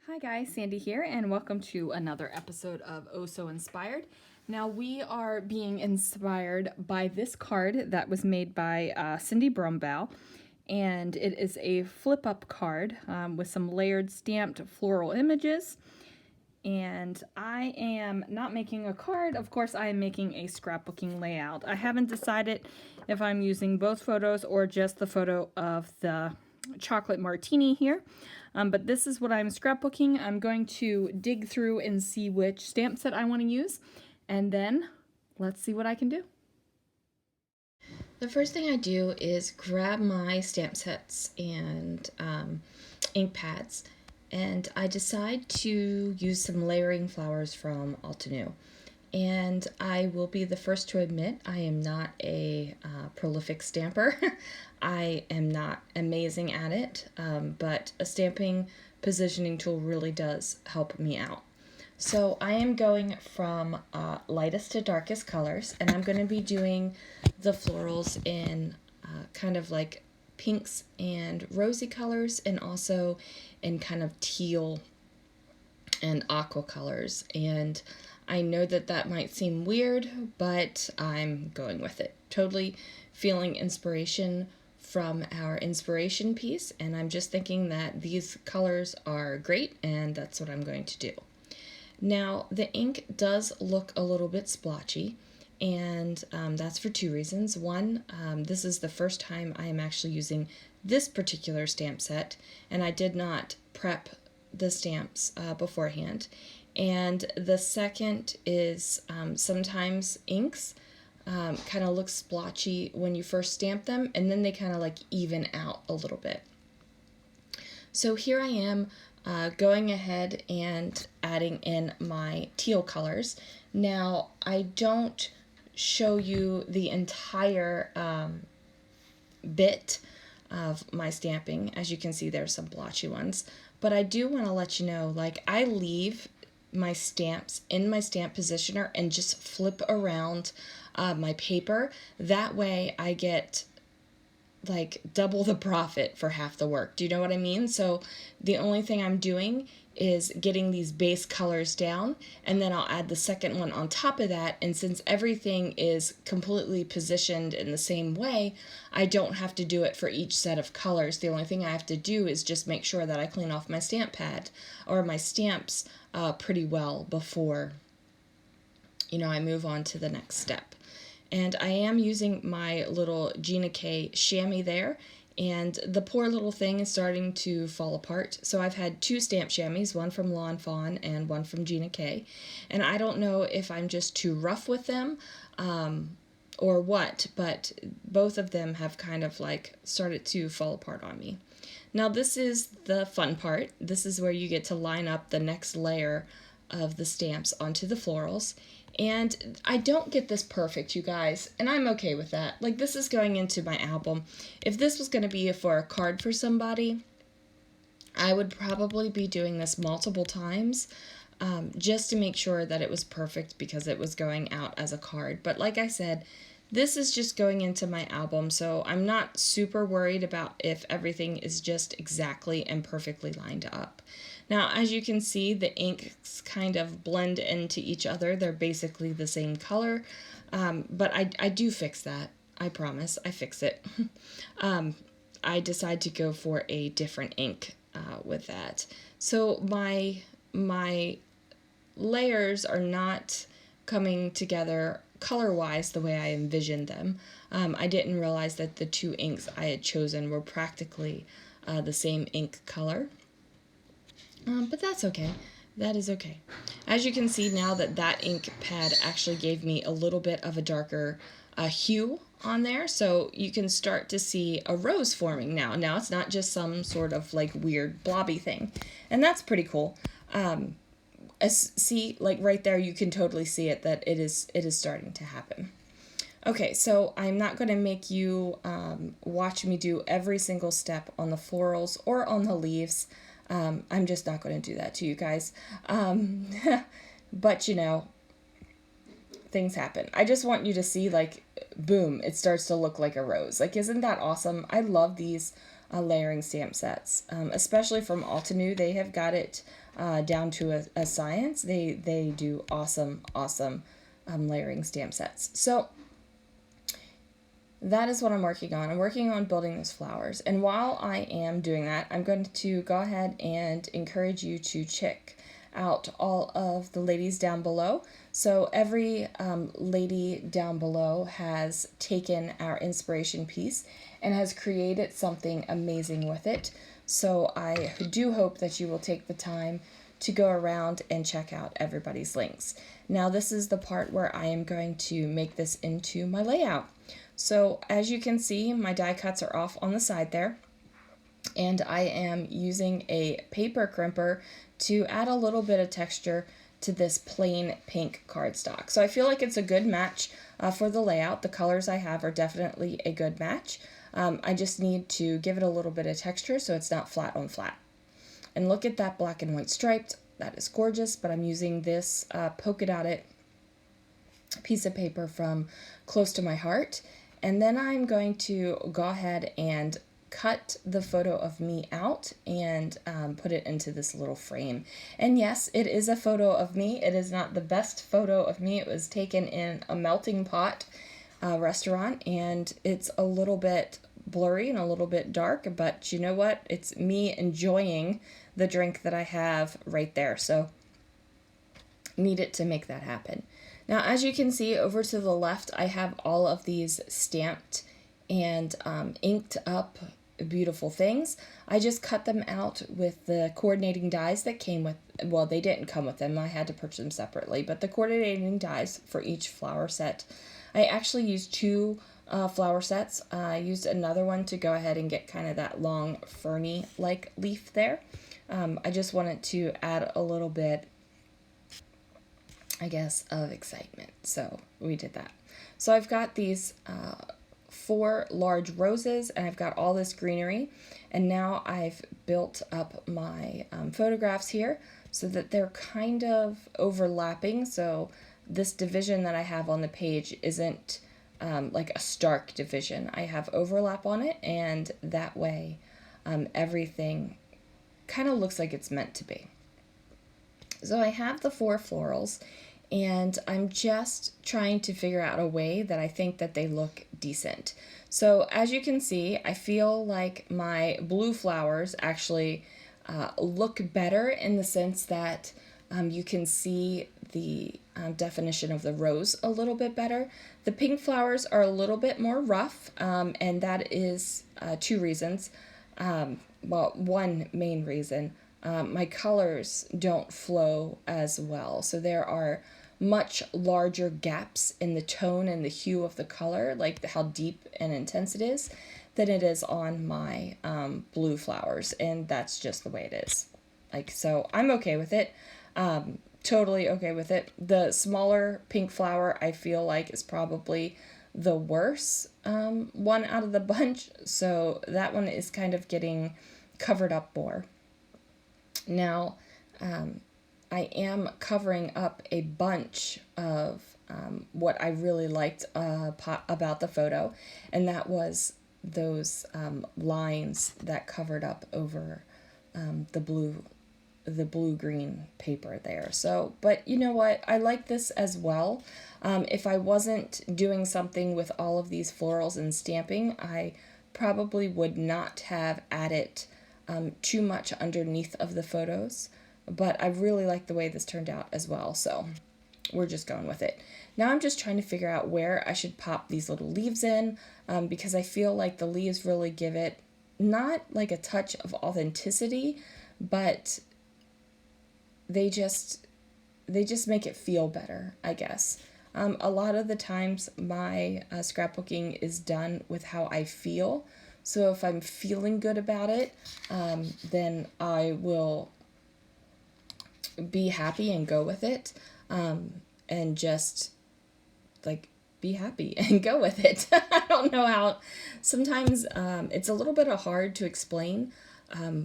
Hi guys, Sandy here, and welcome to another episode of Oh So Inspired. Now we are being inspired by this card that was made by Cindy Brumbaugh, and it is a flip-up card with some layered stamped floral images. And I am not making a card. Of course, I am making a scrapbooking layout. I haven't decided if I'm using both photos or just the photo of the chocolate martini here. But this is what I'm scrapbooking. I'm going to dig through and see which stamp set I want to use. And then let's see what I can do. The first thing I do is grab my stamp sets and ink pads, and I decide to use some layering flowers from Altenew. And I will be the first to admit I am not a prolific stamper. I am not amazing at it, but a stamping positioning tool really does help me out. So I am going from lightest to darkest colors, and I'm going to be doing the florals in kind of like pinks and rosy colors, and also in kind of teal and aqua colors. And I know that that might seem weird, but I'm going with it. Totally feeling inspiration from our inspiration piece, and I'm just thinking that these colors are great, and that's what I'm going to do. Now, the ink does look a little bit splotchy, and that's for two reasons. One, this is the first time I am actually using this particular stamp set, and I did not prep the stamps beforehand. And the second is sometimes inks kind of look splotchy when you first stamp them, and then they kind of like even out a little bit. So here I am going ahead and adding in my teal colors. Now, I don't show you the entire bit of my stamping. As you can see, there's some blotchy ones. But I do want to let you know, like, I leave my stamps in my stamp positioner and just flip around my paper. That way I get like double the profit for half the work. Do you know what I mean? So the only thing I'm doing is getting these base colors down, and then I'll add the second one on top of that. And since everything is completely positioned in the same way, I don't have to do it for each set of colors. The only thing I have to do is just make sure that I clean off my stamp pad or my stamps pretty well before, I move on to the next step. And I am using my little Gina K chamois there, and the poor little thing is starting to fall apart. So I've had two stamp chamois, one from Lawn Fawn and one from Gina K. And I don't know if I'm just too rough with them or what, but both of them have kind of like started to fall apart on me. Now this is the fun part. This is where you get to line up the next layer of the stamps onto the florals. And I don't get this perfect, you guys, and I'm okay with that. Like, this is going into my album. If this was going to be for a card for somebody, I would probably be doing this multiple times just to make sure that it was perfect because it was going out as a card. But like I said, this is just going into my album, so I'm not super worried about if everything is just exactly and perfectly lined up. Now, as you can see, the inks kind of blend into each other. They're basically the same color, but I do fix that. I promise, I fix it. I decide to go for a different ink with that. So my layers are not coming together color-wise the way I envisioned them. I didn't realize that the two inks I had chosen were practically the same ink color. But that's okay. That is okay. As you can see now that ink pad actually gave me a little bit of a darker hue on there, so you can start to see a rose forming now. Now it's not just some sort of like weird blobby thing, and that's pretty cool. See, like right there, you can totally see it that it is starting to happen. Okay, so I'm not going to make you watch me do every single step on the florals or on the leaves. I'm just not going to do that to you guys. But things happen. I just want you to see like boom, it starts to look like a rose. Like, isn't that awesome? I love these layering stamp sets, especially from Altenew. They have got it down to a science. They do awesome, awesome layering stamp sets. So that is what I'm working on. I'm working on building those flowers. And while I am doing that, I'm going to go ahead and encourage you to check out all of the ladies down below. So every lady down below has taken our inspiration piece and has created something amazing with it. So I do hope that you will take the time to go around and check out everybody's links. Now this is the part where I am going to make this into my layout. So as you can see, my die cuts are off on the side there, and I am using a paper crimper to add a little bit of texture to this plain pink cardstock. So I feel like it's a good match for the layout. The colors I have are definitely a good match. I just need to give it a little bit of texture so it's not flat on flat. And look at that black and white striped. That is gorgeous, but I'm using this polka dotted piece of paper from Close to My Heart. And then I'm going to go ahead and cut the photo of me out and put it into this little frame. And yes, it is a photo of me. It is not the best photo of me. It was taken in a melting pot restaurant, and it's a little bit blurry and a little bit dark, but you know what? It's me enjoying the drink that I have right there. So need it to make that happen. Now, as you can see over to the left, I have all of these stamped and inked up beautiful things. I just cut them out with the coordinating dies that came with, well, they didn't come with them. I had to purchase them separately, but the coordinating dies for each flower set. I actually used two flower sets. I used another one to go ahead and get kind of that long ferny-like leaf there. I just wanted to add a little bit, I guess, of excitement. So we did that. So I've got these 4 large roses, and I've got all this greenery. And now I've built up my photographs here so that they're kind of overlapping. So this division that I have on the page isn't like a stark division. I have overlap on it, and that way everything kind of looks like it's meant to be. So I have the 4 florals, and I'm just trying to figure out a way that I think that they look decent. So as you can see, I feel like my blue flowers actually look better in the sense that you can see the definition of the rose a little bit better. The pink flowers are a little bit more rough, and that is 2 reasons. Well, one main reason. My colors don't flow as well. So there are much larger gaps in the tone and the hue of the color, like how deep and intense it is, than it is on my blue flowers. And that's just the way it is. Like, so I'm okay with it. Totally okay with it. The smaller pink flower, I feel like, is probably the worst one out of the bunch. So that one is kind of getting covered up more. Now, I am covering up a bunch of what I really liked about the photo, and that was those lines that covered up over the blue-green paper there. So, but you know what? I like this as well. If I wasn't doing something with all of these florals and stamping, I probably would not have added too much underneath of the photos, but I really like the way this turned out as well, so we're just going with it. Now I'm just trying to figure out where I should pop these little leaves in, because I feel like the leaves really give it not like a touch of authenticity, but they just make it feel better, I guess. A lot of the times my scrapbooking is done with how I feel. So if I'm feeling good about it, then I will be happy and go with it, and just like be happy and go with it. I don't know how. Sometimes it's a little bit hard to explain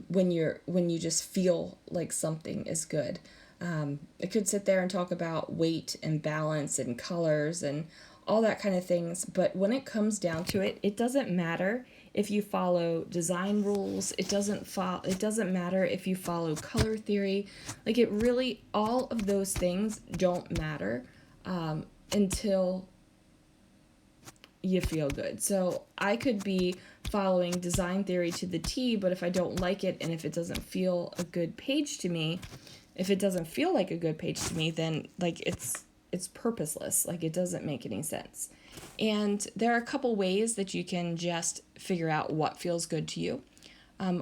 when you just feel like something is good. I could sit there and talk about weight and balance and colors and all that kind of things. But when it comes down to it, it doesn't matter if you follow design rules. It doesn't matter if you follow color theory. Like, it really, all of those things don't matter until you feel good. So I could be following design theory to the T, but if I don't like it and if it doesn't feel a good page to me, if it doesn't feel like a good page to me, then like it's purposeless. Like, it doesn't make any sense. And there are a couple ways that you can just figure out what feels good to you.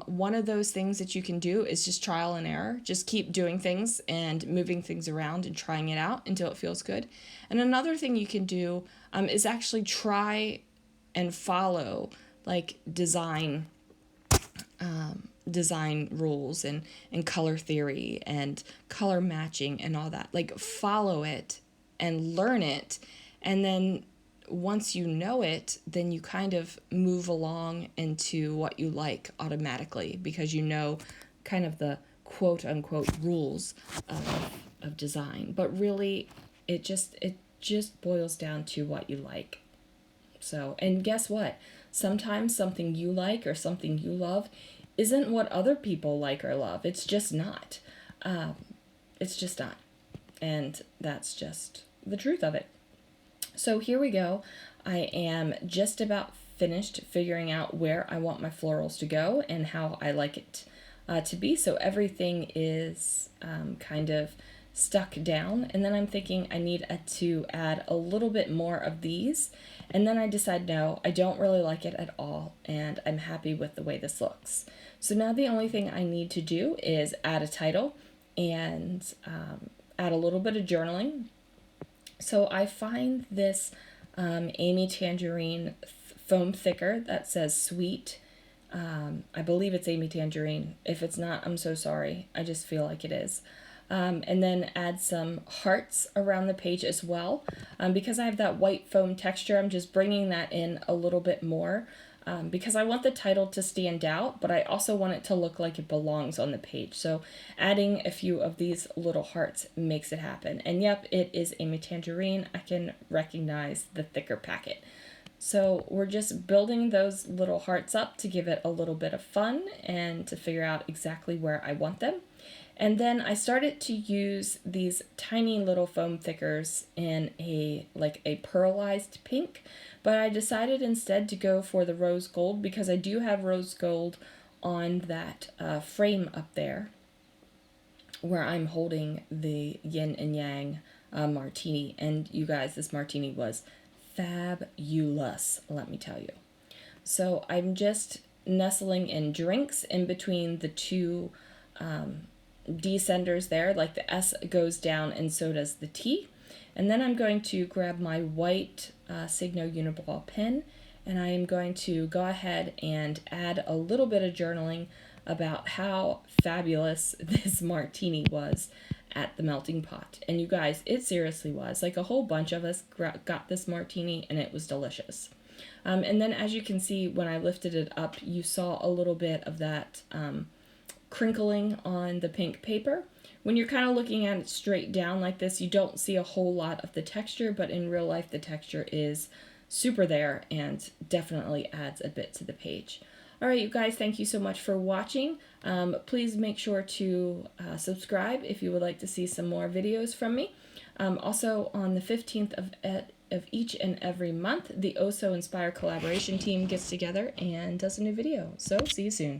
One of those things that you can do is just trial and error. Just keep doing things and moving things around and trying it out until it feels good. And another thing you can do is actually try and follow like design rules and color theory and color matching and all that. Like, follow it and learn it, and then once you know it, then you kind of move along into what you like automatically, because you know kind of the quote unquote rules of design. But really, it just boils down to what you like. So, and guess what? Sometimes something you like or something you love isn't what other people like or love. It's just not. It's just not. And that's just the truth of it. So here we go. I am just about finished figuring out where I want my florals to go and how I like it to be. So everything is kind of stuck down. And then I'm thinking I need to add a little bit more of these. And then I decide, no, I don't really like it at all. And I'm happy with the way this looks. So now the only thing I need to do is add a title and add a little bit of journaling. So I find this Amy Tangerine foam thicker that says sweet. I believe it's Amy Tangerine. If it's not, I'm so sorry. I just feel like it is. And then add some hearts around the page as well. Because I have that white foam texture, I'm just bringing that in a little bit more. Because I want the title to stand out, but I also want it to look like it belongs on the page. So adding a few of these little hearts makes it happen. And yep, it is Amy Tangerine. I can recognize the thicker packet. So we're just building those little hearts up to give it a little bit of fun and to figure out exactly where I want them. And then I started to use these tiny little foam thickers in a pearlized pink, but I decided instead to go for the rose gold because I do have rose gold on that frame up there where I'm holding the yin and yang martini. And you guys, this martini was fabulous, let me tell you. So I'm just nestling in drinks in between the two descenders there, like the S goes down and so does the T. And then I'm going to grab my white Signo Uniball pen, and I am going to go ahead and add a little bit of journaling about how fabulous this martini was at the melting pot. And you guys, it seriously was. Like, a whole bunch of us got this martini, and it was delicious. And then as you can see, when I lifted it up, you saw a little bit of that crinkling on the pink paper. When you're kind of looking at it straight down like this, you don't see a whole lot of the texture, but in real life the texture is super there and definitely adds a bit to the page. Alright, you guys, thank you so much for watching. Please make sure to subscribe if you would like to see some more videos from me. Also, on the 15th of each and every month, the Oh So Inspired collaboration team gets together and does a new video. So, see you soon.